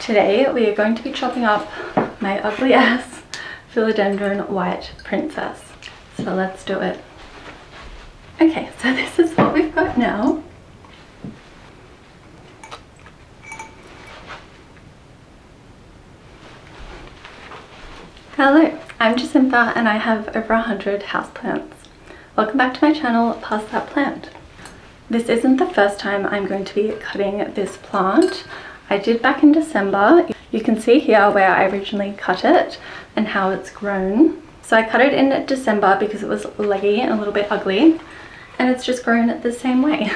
Today we are going to be chopping up my ugly ass Philodendron White Princess. So let's do it. Okay, so this is what we've got now. Hello, I'm Jacinta and I have over 100 houseplants. Welcome back to my channel, Pass That Plant. This isn't the first time I'm going to be cutting this plant. I did back in December. You can see here where I originally cut it and how it's grown. So I cut it in December because it was leggy and a little bit ugly, and it's just grown the same way.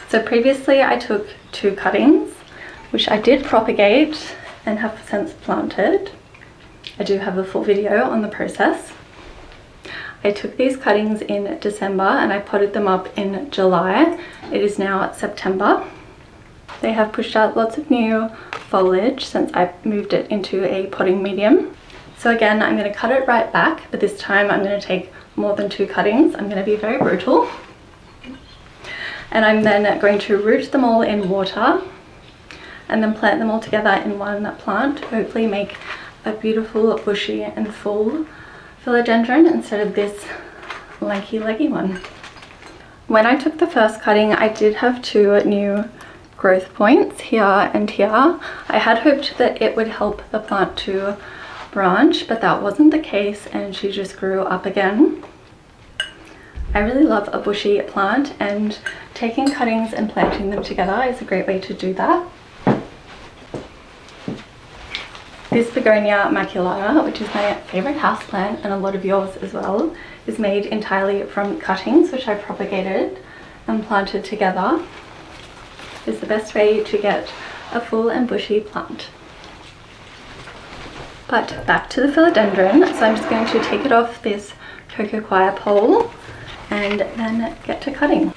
So previously I took 2 cuttings, which I did propagate and have since planted. I do have a full video on the process. I took these cuttings in December and I potted them up in July. It is now September. They have pushed out lots of new foliage since I moved it into a potting medium. So again, I'm going to cut it right back, but this time I'm going to take more than 2 cuttings. I'm going to be very brutal. And I'm then going to root them all in water and then plant them all together in one plant to hopefully make a beautiful, bushy and full philodendron instead of this lanky, leggy one. When I took the first cutting, I did have 2 new growth points here and here. I had hoped that it would help the plant to branch, but that wasn't the case and she just grew up again. I really love a bushy plant, and taking cuttings and planting them together is a great way to do that. This begonia maculata, which is my favorite houseplant and a lot of yours as well, is made entirely from cuttings which I propagated and planted together. It's the best way to get a full and bushy plant. But back to the philodendron, so I'm just going to take it off this cocoa coir pole and then get to cutting.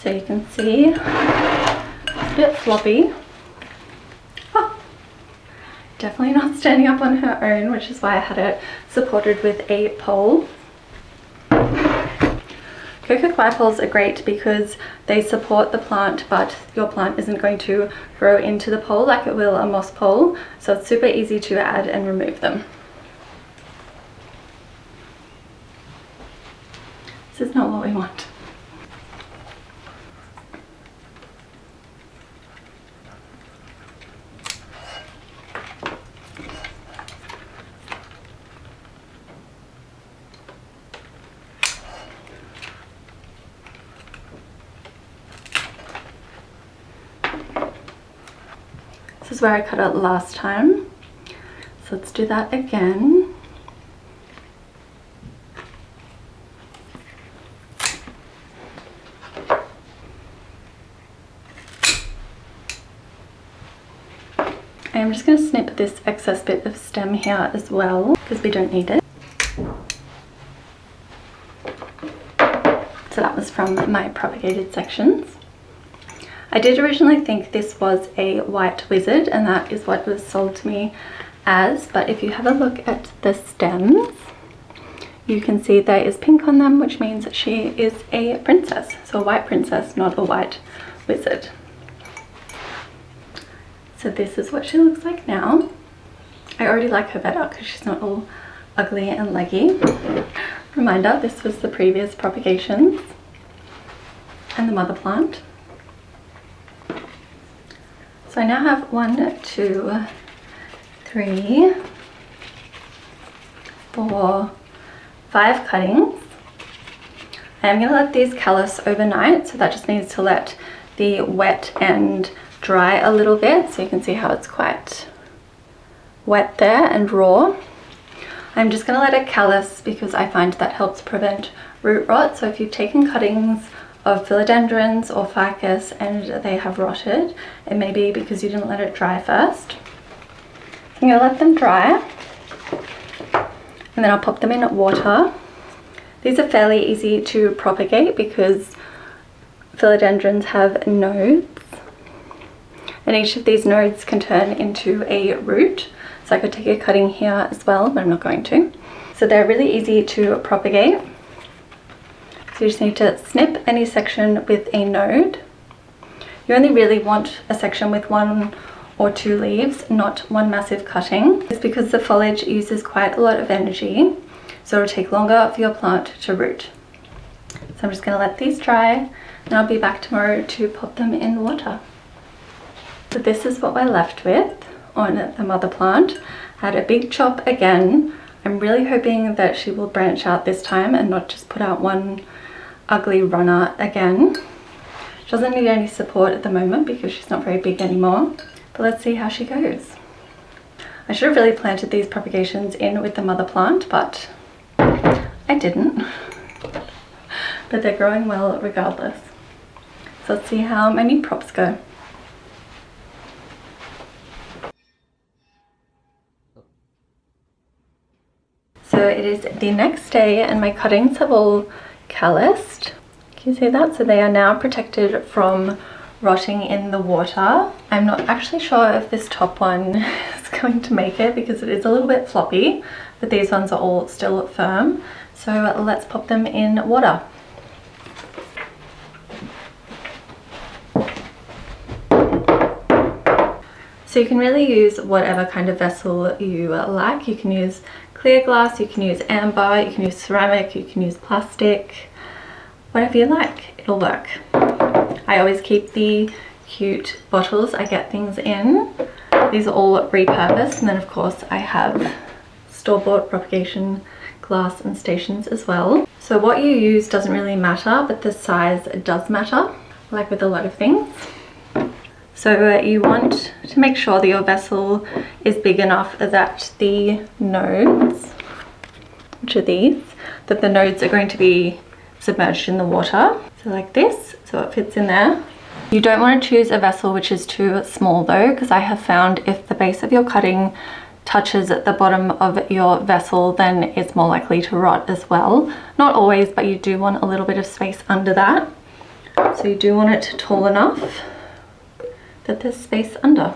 So you can see it's a bit floppy. Oh, definitely not standing up on her own, which is why I had it supported with a pole. Cocoa coir poles are great because they support the plant, but your plant isn't going to grow into the pole like it will a moss pole, so it's super easy to add and remove them. This is not what we want. This is where I cut it last time, so let's do that again. I'm just going to snip this excess bit of stem here as well because we don't need it. So that was from my propagated sections. I did originally think this was a white wizard, and that is what was sold to me as, but if you have a look at the stems, you can see there is pink on them, which means she is a princess. So a white princess, not a white wizard. So this is what she looks like now. I already like her better because she's not all ugly and leggy. Reminder, this was the previous propagations and the mother plant. So I now have 1, 2, 3, 4, 5 cuttings. I am going to let these callous overnight, so that just needs to let the wet end dry a little bit, so you can see how it's quite wet there and raw. I'm just going to let it callous because I find that helps prevent root rot. So if you've taken cuttings of philodendrons or ficus and they have rotted, it may be because you didn't let it dry first. I'm going to let them dry and then I'll pop them in water. These are fairly easy to propagate because philodendrons have nodes, and each of these nodes can turn into a root. So I could take a cutting here as well, but I'm not going to. So they're really easy to propagate. So you just need to snip any section with a node. You only really want a section with 1 or 2 leaves, not one massive cutting. It's because the foliage uses quite a lot of energy, so it'll take longer for your plant to root. So I'm just going to let these dry, and I'll be back tomorrow to pop them in water. So this is what we're left with on the mother plant. I had a big chop again. I'm really hoping that she will branch out this time and not just put out one ugly runner again. She doesn't need any support at the moment because she's not very big anymore, but let's see how she goes. I should have really planted these propagations in with the mother plant, but I didn't. But they're growing well regardless. So let's see how my new props go. So it is the next day and my cuttings have all calloused. Can you see that? So they are now protected from rotting in the water. I'm not actually sure if this top one is going to make it because it is a little bit floppy, but these ones are all still firm. So let's pop them in water. So you can really use whatever kind of vessel you like. You can use clear glass, you can use amber, you can use ceramic, you can use plastic, whatever you like, it'll work. I always keep the cute bottles I get things in. These are all repurposed, and then of course I have store-bought propagation glass and stations as well. So what you use doesn't really matter, but the size does matter, like with a lot of things. So you want to make sure that your vessel is big enough that the nodes, which are these, that the nodes are going to be submerged in the water. So like this, so it fits in there. You don't want to choose a vessel which is too small though, because I have found if the base of your cutting touches at the bottom of your vessel, then it's more likely to rot as well. Not always, but you do want a little bit of space under that. So you do want it tall enough that there's space under.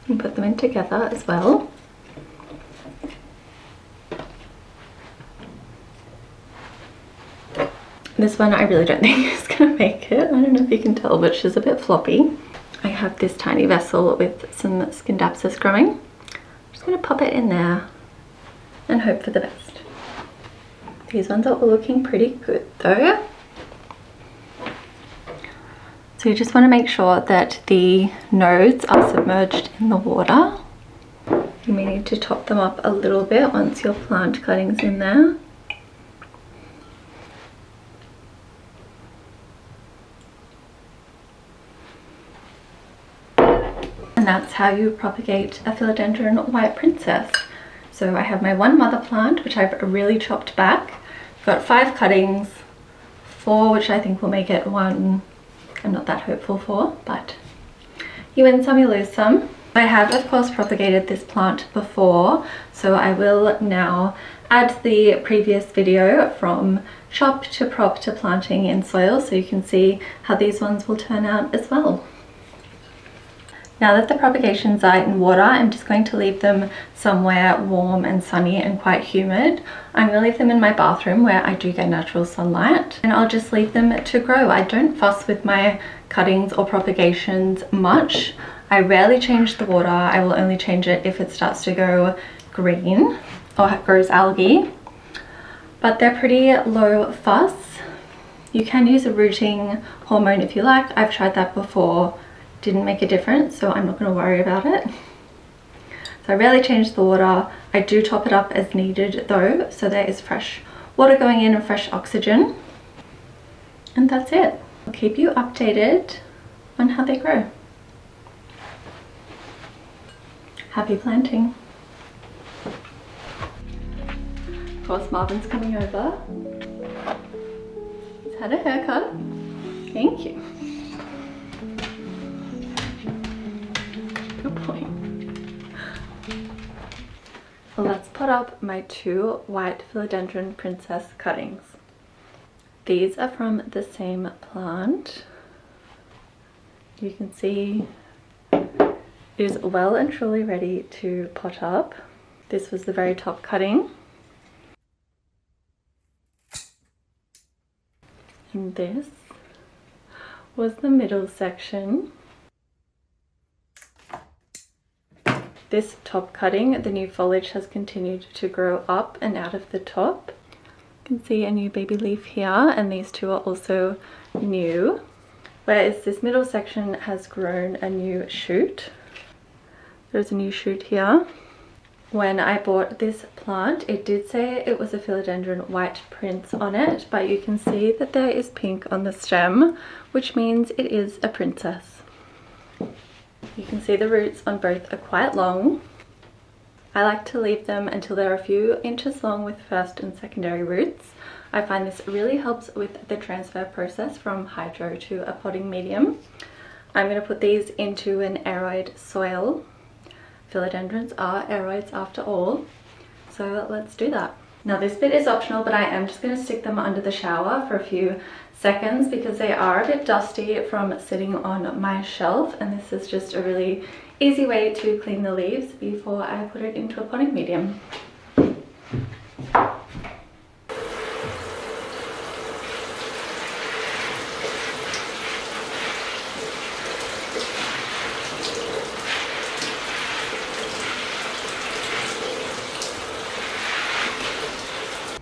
And put them in together as well. This one I really don't think is gonna make it. I don't know if you can tell, but she's a bit floppy. I have this tiny vessel with some Scindapsus growing. I'm just gonna pop it in there and hope for the best. These ones are all looking pretty good though. So you just want to make sure that the nodes are submerged in the water. You may need to top them up a little bit once your plant cutting's in there. And that's how you propagate a Philodendron White Princess. So I have my one mother plant, which I've really chopped back. I've got 5 cuttings, 4 which I think will make it, 1 I'm not that hopeful for, but you win some, you lose some. I have of course propagated this plant before, so I will now add the previous video from chop to prop to planting in soil so you can see how these ones will turn out as well. Now that the propagations are in water, I'm just going to leave them somewhere warm and sunny and quite humid. I'm going to leave them in my bathroom where I do get natural sunlight, and I'll just leave them to grow. I don't fuss with my cuttings or propagations much. I rarely change the water. I will only change it if it starts to go green or grows algae, but they're pretty low fuss. You can use a rooting hormone if you like. I've tried that before, didn't make a difference, so I'm not going to worry about it. So I rarely change the water. I do top it up as needed though, so there is fresh water going in and fresh oxygen. And that's it. I'll keep you updated on how they grow. Happy planting. Of course, Marvin's coming over. He's had a haircut. Thank you. Good point. Let's put up my 2 white Philodendron Princess cuttings. These are from the same plant. You can see it is well and truly ready to pot up. This was the very top cutting. And this was the middle section. This top cutting, the new foliage has continued to grow up and out of the top. You can see a new baby leaf here, and these 2 are also new. Whereas this middle section has grown a new shoot. There's a new shoot here. When I bought this plant, it did say it was a Philodendron White Prince on it, but you can see that there is pink on the stem, which means it is a princess. You can see the roots on both are quite long. I like to leave them until they're a few inches long with first and secondary roots. I find this really helps with the transfer process from hydro to a potting medium. I'm going to put these into an Aroid soil. Philodendrons are aroids after all, so let's do that. Now this bit is optional, but I am just going to stick them under the shower for a few seconds because they are a bit dusty from sitting on my shelf, and this is just a really easy way to clean the leaves before I put it into a potting medium.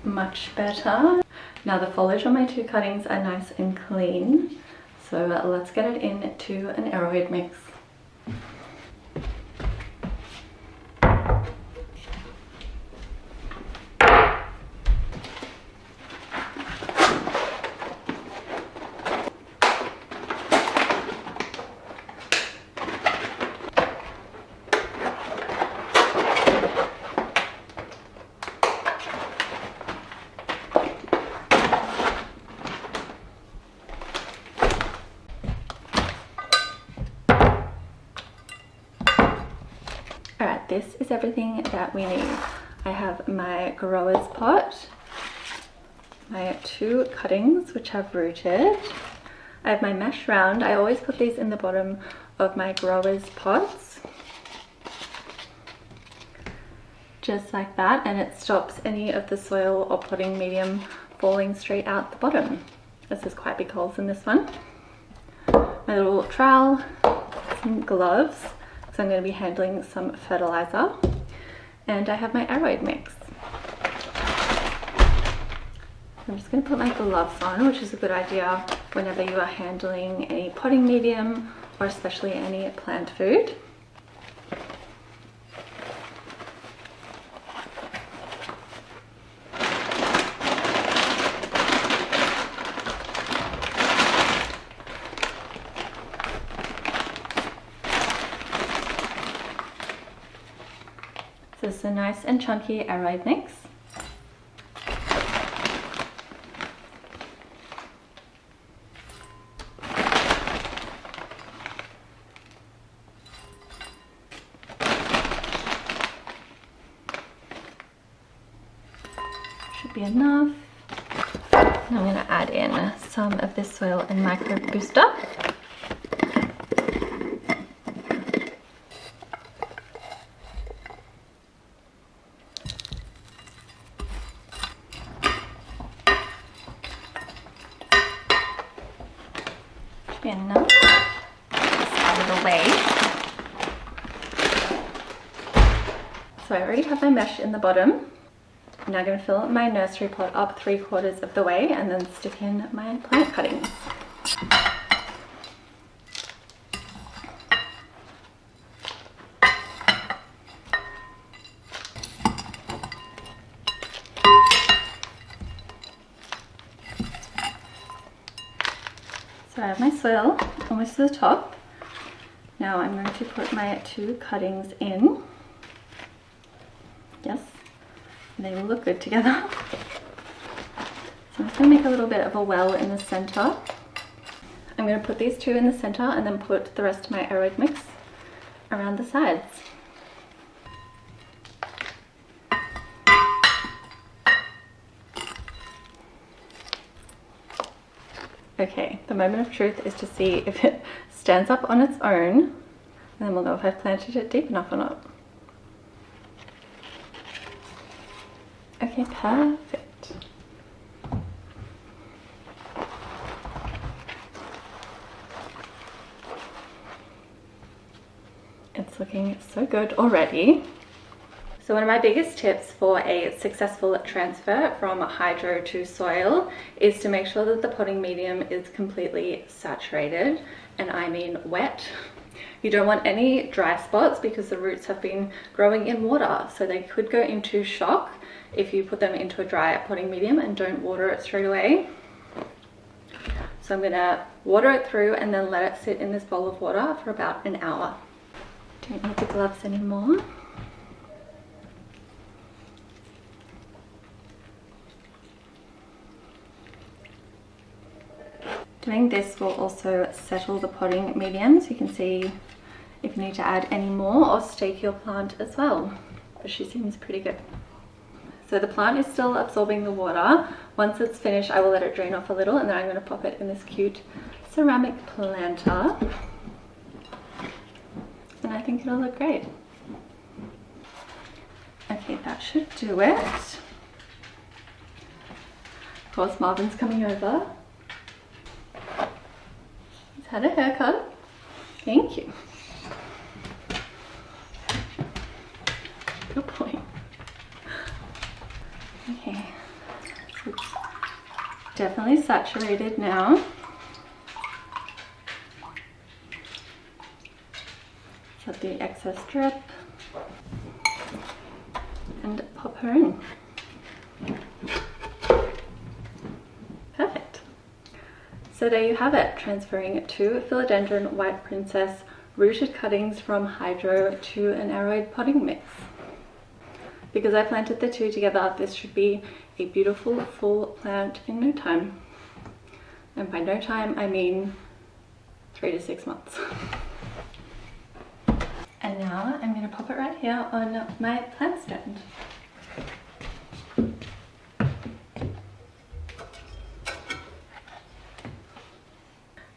Much better. Now the foliage on my 2 cuttings are nice and clean, so let's get it into an Aroid mix. Alright, this is everything that we need. I have my grower's pot, my 2 cuttings which have rooted. I have my mesh round. I always put these in the bottom of my grower's pots. Just like that, and it stops any of the soil or potting medium falling straight out the bottom. This is quite big holes in this one. My little trowel, some gloves, so I'm going to be handling some fertilizer, and I have my Aroid mix. I'm just going to put my gloves on, which is a good idea whenever you are handling any potting medium or especially any plant food. This is a nice and chunky Aroid mix. Should be enough. Now I'm going to add in some of this Soil and Microbe Booster. Enough. Just out of the way. So I already have my mesh in the bottom. I'm now going to fill my nursery pot up 3/4 of the way and then stick in my plant cuttings. So I have my soil almost to the top. Now I'm going to put my 2 cuttings in. Yes, they will look good together. So I'm just going to make a little bit of a well in the center. I'm going to put these 2 in the center and then put the rest of my Aroid mix around the sides. Okay, the moment of truth is to see if it stands up on its own, and then we'll know if I've planted it deep enough or not. Okay, perfect. It's looking so good already. So one of my biggest tips for a successful transfer from hydro to soil is to make sure that the potting medium is completely saturated, and I mean wet. You don't want any dry spots because the roots have been growing in water, so they could go into shock if you put them into a dry potting medium and don't water it straight away. So I'm gonna water it through and then let it sit in this bowl of water for about an hour. Don't need the gloves anymore. Doing this will also settle the potting medium, so you can see if you need to add any more or stake your plant as well. But she seems pretty good. So the plant is still absorbing the water. Once it's finished, I will let it drain off a little, and then I'm going to pop it in this cute ceramic planter. And I think it'll look great. Okay, that should do it. Of course, Marvin's coming over. He's had a haircut. Thank you. Good point. Okay, so it's definitely saturated now. Let the excess drip and pop her in. Perfect. So there you have it, transferring 2 Philodendron White Princess rooted cuttings from hydro to an Aroid potting mix. Because I planted the 2 together, this should be a beautiful full plant in no time. And by no time, I mean 3 to 6 months. And now I'm going to pop it right here on my plant stand.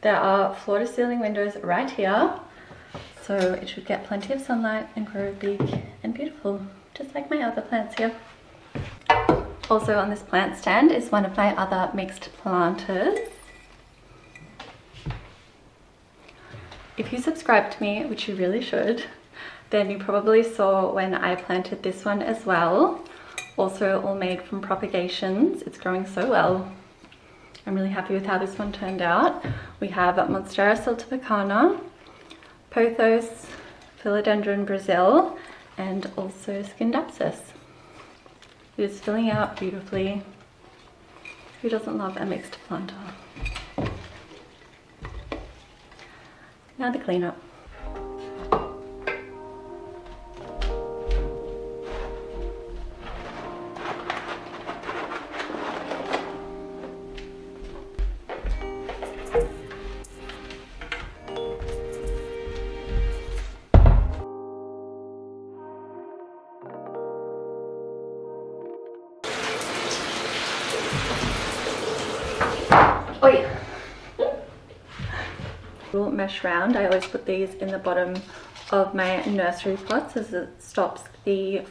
There are floor-to-ceiling windows right here, so it should get plenty of sunlight and grow big and beautiful, just like my other plants here. Also on this plant stand is one of my other mixed planters. If you subscribe to me, which you really should, then you probably saw when I planted this one as well. Also all made from Propagations. It's growing so well. I'm really happy with how this one turned out. We have Monstera siltepecana, Pothos, Philodendron Brazil, and also Scindapsus. It is filling out beautifully. Who doesn't love a mixed planter? Now the cleanup. Little mesh round. I always put these in the bottom of my nursery pots as it stops the